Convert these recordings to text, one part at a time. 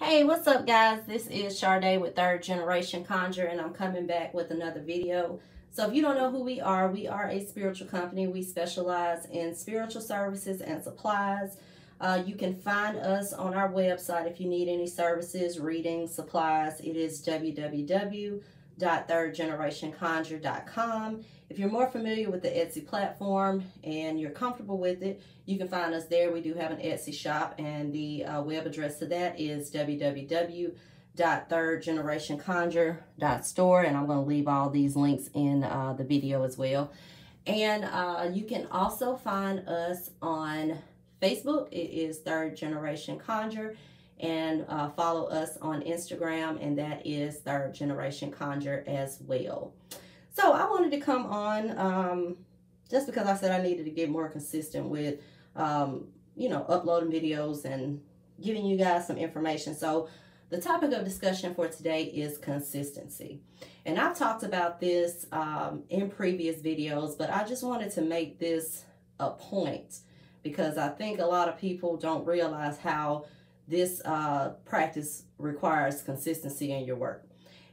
Hey, what's up guys? This is Sade with Third Generation Conjure, and I'm coming back with another video. So if you don't know who we are a spiritual company. We specialize in spiritual services and supplies. You can find us on our website if you need any services, readings, supplies. It is www.thirdgenerationconjure.com. If you're more familiar with the Etsy platform and you're comfortable with it, you can find us there. We do have an Etsy shop, and the web address to that is www.thirdgenerationconjure.store, and I'm going to leave all these links in the video as well. And you can also find us on Facebook. It is Third Generation Conjure, and follow us on Instagram, and that is Third Generation Conjure as well. So I wanted to come on just because I said I needed to get more consistent with uploading videos and giving you guys some information. So the topic of discussion for today is consistency. And I've talked about this in previous videos, but I just wanted to make this a point because I think a lot of people don't realize how this practice requires consistency in your work.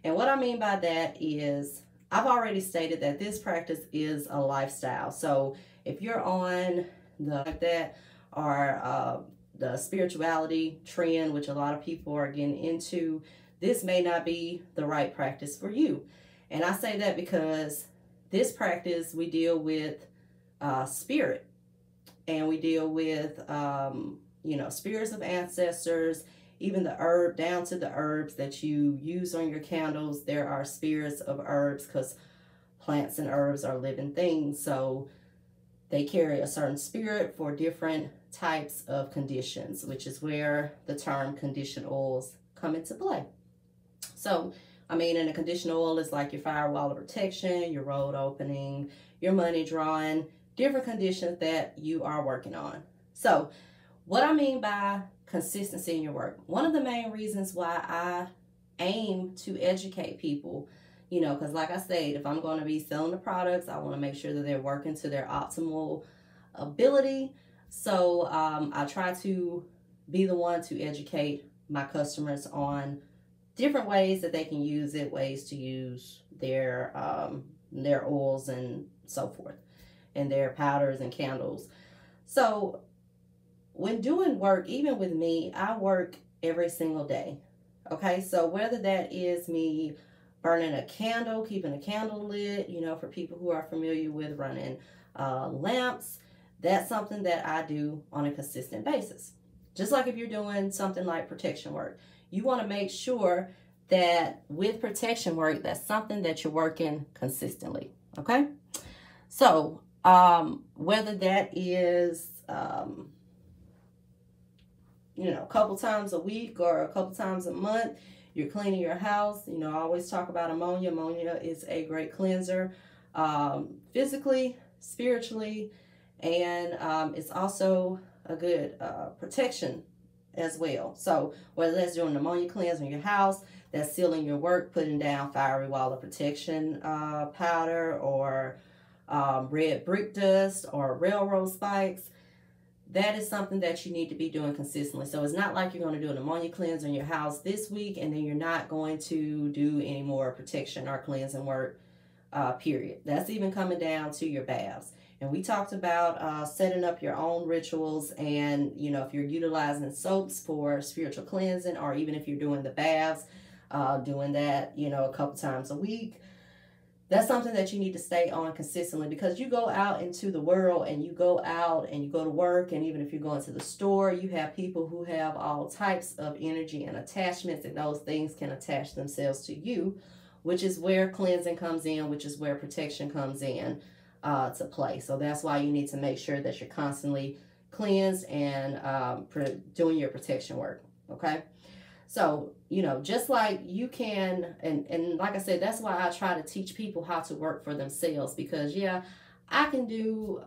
And what I mean by that is, I've already stated that this practice is a lifestyle. So if you're on the spirituality trend, which a lot of people are getting into, this may not be the right practice for you. And I say that because this practice, we deal with spirit, and we deal with spirits of ancestors, even the herb, down to the herbs that you use on your candles. There are spirits of herbs because plants and herbs are living things. So they carry a certain spirit for different types of conditions, which is where the term conditioned oils come into play. So, I mean, and a conditioned oil is like your firewall of protection, your road opening, your money drawing, different conditions that you are working on. So, what I mean by consistency in your work, one of the main reasons why I aim to educate people, because like I said, if I'm going to be selling the products, I want to make sure that they're working to their optimal ability. So I try to be the one to educate my customers on different ways that they can use it, ways to use their oils and so forth, and their powders and candles. So when doing work, even with me, I work every single day. Okay, so whether that is me burning a candle, keeping a candle lit, for people who are familiar with running lamps, that's something that I do on a consistent basis. Just like if you're doing something like protection work, you want to make sure that with protection work, that's something that you're working consistently. Okay, so whether that is a couple times a week or a couple times a month, you're cleaning your house. I always talk about ammonia. Ammonia is a great cleanser, physically, spiritually, and it's also a good protection as well. So whether that's doing an ammonia cleanse in your house, that's sealing your work, putting down fiery wall of protection powder, or red brick dust, or railroad spikes, that is something that you need to be doing consistently. So it's not like you're going to do an ammonia cleanse in your house this week and then you're not going to do any more protection or cleansing work, period. That's even coming down to your baths. And we talked about setting up your own rituals, and if you're utilizing soaps for spiritual cleansing, or even if you're doing the baths, doing that a couple times a week. That's something that you need to stay on consistently, because you go out into the world and you go out and you go to work, and even if you're going to the store, you have people who have all types of energy and attachments, and those things can attach themselves to you, which is where cleansing comes in, which is where protection comes in to play. So that's why you need to make sure that you're constantly cleansed and doing your protection work. Okay. So, just like you can, and like I said, that's why I try to teach people how to work for themselves, because yeah, I can do,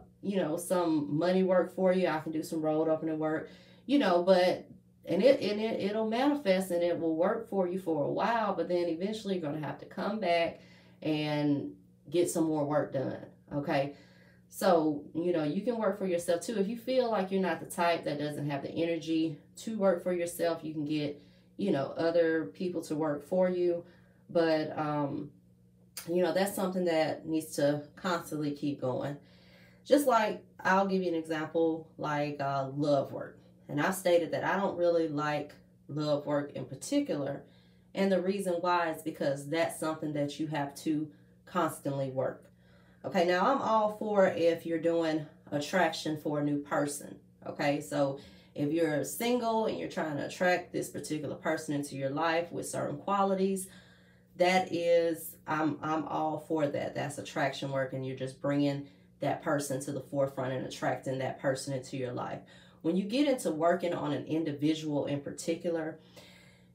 some money work for you. I can do some road opening work, but, it'll manifest and it will work for you for a while, but then eventually you're going to have to come back and get some more work done. Okay. So, you can work for yourself too. If you feel like you're not the type that doesn't have the energy to work for yourself, you can get, other people to work for you. But, that's something that needs to constantly keep going. Just like, I'll give you an example, like love work. And I've stated that I don't really like love work in particular. And the reason why is because that's something that you have to constantly work. Okay, now I'm all for if you're doing attraction for a new person. Okay, so if you're single and you're trying to attract this particular person into your life with certain qualities, I'm all for that. That's attraction work, and you're just bringing that person to the forefront and attracting that person into your life. When you get into working on an individual in particular,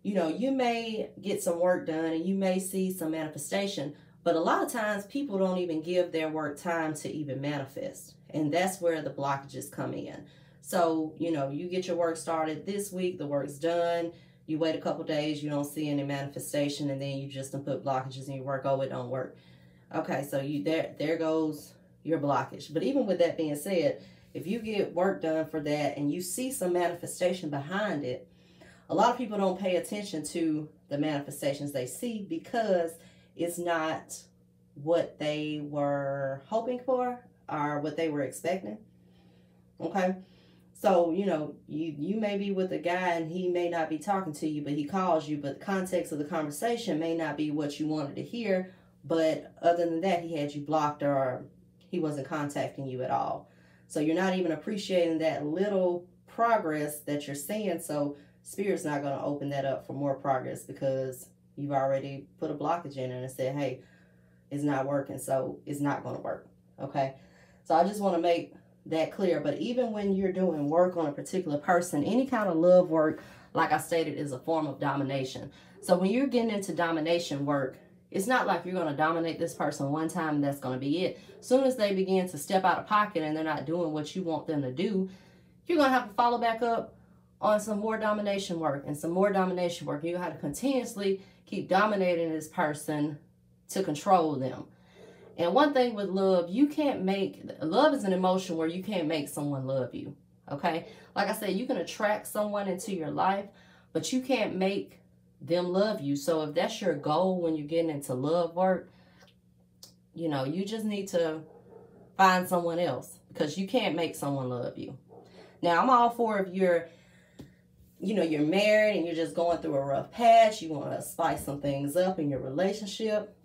you may get some work done and you may see some manifestation, but a lot of times people don't even give their work time to even manifest. And that's where the blockages come in. So, you get your work started this week, the work's done. You wait a couple days, you don't see any manifestation, and then you just put blockages in your work. Oh, it don't work. Okay, so there goes your blockage. But even with that being said, if you get work done for that and you see some manifestation behind it, a lot of people don't pay attention to the manifestations they see because it's not what they were hoping for or what they were expecting. Okay? So, you may be with a guy and he may not be talking to you, but he calls you, but the context of the conversation may not be what you wanted to hear. But other than that, he had you blocked or he wasn't contacting you at all. So you're not even appreciating that little progress that you're seeing. So Spirit's not going to open that up for more progress because you've already put a blockage in it and said, hey, it's not working, so it's not going to work. Okay? So I just want to make that clear. But even when you're doing work on a particular person, any kind of love work, like I stated, is a form of domination. So when you're getting into domination work, it's not like you're going to dominate this person one time and that's going to be it. As soon as they begin to step out of pocket and they're not doing what you want them to do, you're going to have to follow back up on some more domination work and some more domination work. You have to continuously keep dominating this person to control them. And one thing with love, love is an emotion where you can't make someone love you. Okay? Like I said, you can attract someone into your life, but you can't make them love you. So if that's your goal when you're getting into love work, you just need to find someone else because you can't make someone love you. Now, I'm all for if you're married and you're just going through a rough patch, you want to spice some things up in your relationship.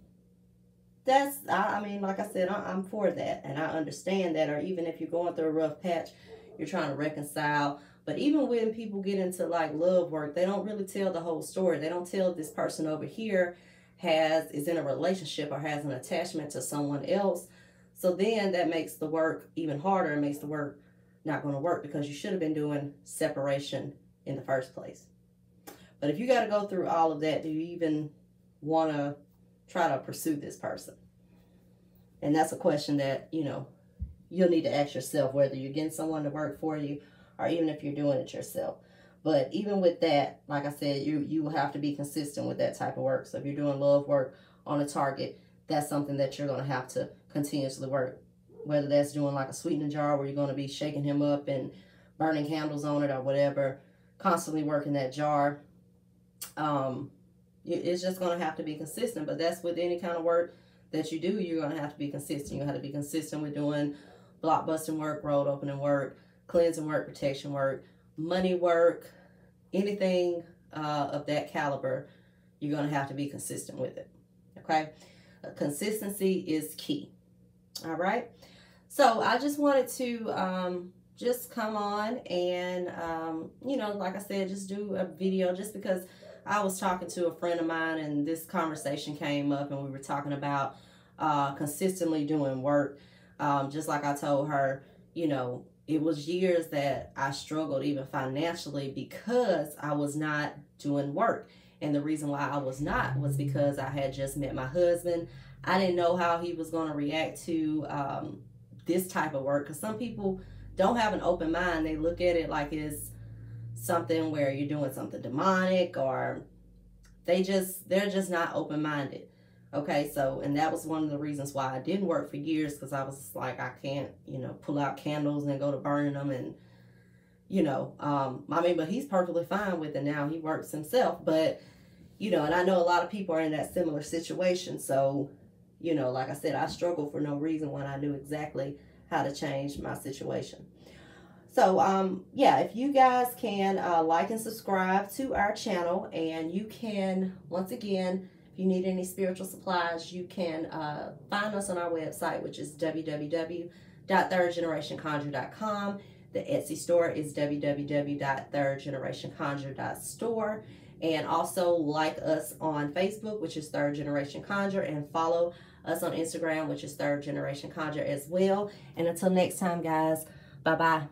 Like I said, I'm for that, and I understand that. Or even if you're going through a rough patch, you're trying to reconcile. But even when people get into like love work, they don't really tell the whole story. They don't tell this person over here is in a relationship or has an attachment to someone else. So then that makes the work even harder and makes the work not going to work because you should have been doing separation in the first place. But if you got to go through all of that, do you even want to try to pursue this person? And that's a question that, you'll need to ask yourself, whether you're getting someone to work for you or even if you're doing it yourself. But even with that, like I said, you will have to be consistent with that type of work. So if you're doing love work on a target, that's something that you're going to have to continuously work. Whether that's doing like a sweetener jar where you're going to be shaking him up and burning candles on it or whatever, constantly working that jar. It's just going to have to be consistent. But that's with any kind of work that you do, you're going to have to be consistent. You have to be consistent with doing block busting work, road opening work, cleansing work, protection work, money work, anything of that caliber. You're going to have to be consistent with it. Okay? Consistency is key. All right? So I just wanted to just come on and, like I said, just do a video just because I was talking to a friend of mine and this conversation came up and we were talking about consistently doing work. Just like I told her, it was years that I struggled even financially because I was not doing work. And the reason why I was not was because I had just met my husband. I didn't know how he was going to react to this type of work because some people don't have an open mind. They look at it like it's something where you're doing something demonic, or they're just not open-minded. Okay, so, and that was one of the reasons why I didn't work for years, because I was like, I can't, pull out candles and go to burning them and, you know, I mean, but he's perfectly fine with it now. He works himself, but, you know, and I know a lot of people are in that similar situation. So, you know, like I said, I struggled for no reason when I knew exactly how to change my situation. So, yeah, if you guys can like and subscribe to our channel, and you can, once again, if you need any spiritual supplies, you can find us on our website, which is www.thirdgenerationconjure.com. The Etsy store is www.thirdgenerationconjure.store. And also like us on Facebook, which is Third Generation Conjure, and follow us on Instagram, which is Third Generation Conjure as well. And until next time, guys, bye-bye.